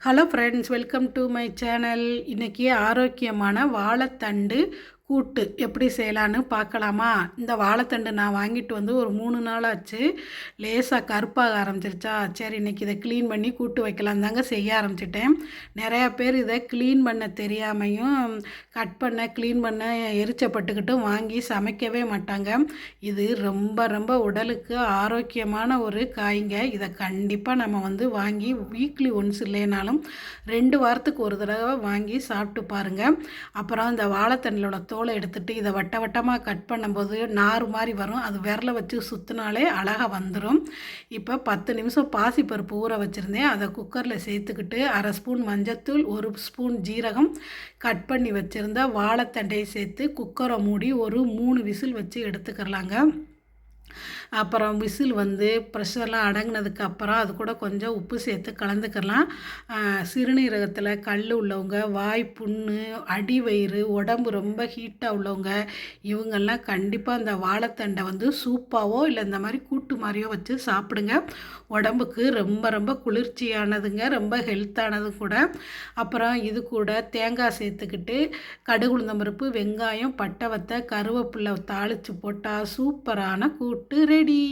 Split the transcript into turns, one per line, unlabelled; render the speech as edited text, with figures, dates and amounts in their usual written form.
Hello friends, welcome to my channel. இன்றைக்கி ஆரோக்கியமான வாழைத்தண்டு கூட்டு எப்படி செய்யலான்னு பார்க்கலாமா? இந்த வாழைத்தண்டு நான் வாங்கிட்டு வந்து ஒரு 3 நாள் ஆச்சு. லேசாக கருப்பாக ஆரம்பிச்சிருச்சா, சரி இன்றைக்கி இதை க்ளீன் பண்ணி கூட்டு வைக்கலாம் தாங்க செய்ய ஆரம்பிச்சிட்டேன். நிறையா பேர் இதை க்ளீன் பண்ண தெரியாமையும் க்ளீன் பண்ண எரிச்சப்பட்டுக்கிட்டும் வாங்கி சமைக்கவே மாட்டாங்க. இது ரொம்ப ரொம்ப உடலுக்கு ஆரோக்கியமான ஒரு காய்ங்க. இதை கண்டிப்பாக நம்ம வாங்கி வீக்லி ஒன்ஸ் இல்லைனாலும் 2 வாரத்துக்கு ஒரு தடவை வாங்கி சாப்பிட்டு பாருங்கள். அப்புறம் இந்த வாழைத்தண்டலோட தோலை எடுத்துகிட்டு இதை வட்ட வட்டமாக கட் பண்ணும்போது நார் மாதிரி வரும். அது விரல வச்சு சுற்றினாலே அழகாக வந்துடும். இப்போ 10 நிமிஷம் பாசிப்பருப்பு ஊற வச்சுருந்தேன். அதை குக்கரில் சேர்த்துக்கிட்டு 1/2 ஸ்பூன் மஞ்சத்தூள், 1 ஸ்பூன் ஜீரகம், கட் பண்ணி வச்சுருந்தா வாழைத்தண்டையை சேர்த்து குக்கரை மூடி ஒரு 3 விசில் வச்சு எடுத்துக்கிறலாங்க. அப்புறம் விசில் ப்ரெஷர்லாம் அடங்கினதுக்கு அப்புறம் அது கூட கொஞ்சம் உப்பு சேர்த்து கலந்துக்கலாம். சிறுநீரகத்தில் கல் உள்ளவங்க, வாய் புண்ணு, அடி வயிறு, உடம்பு ரொம்ப ஹீட்டாக உள்ளவங்க, இவங்கெல்லாம் கண்டிப்பாக இந்த வாழைத்தண்டை சூப்பாவோ இல்லை இந்த மாதிரி கூட்டு மாதிரியோ வச்சு சாப்பிடுங்க. உடம்புக்கு ரொம்ப ரொம்ப குளிர்ச்சியானதுங்க, ரொம்ப ஹெல்த்தானதும் கூட. அப்புறம் இது கூட தேங்காய் சேர்த்துக்கிட்டு கடுகு, உளுந்தம்பருப்பு, வெங்காயம், பட்டை வத்தை, கருவேப்பிலை தாளித்து போட்டால் சூப்பரான கூட்டு ரெடி.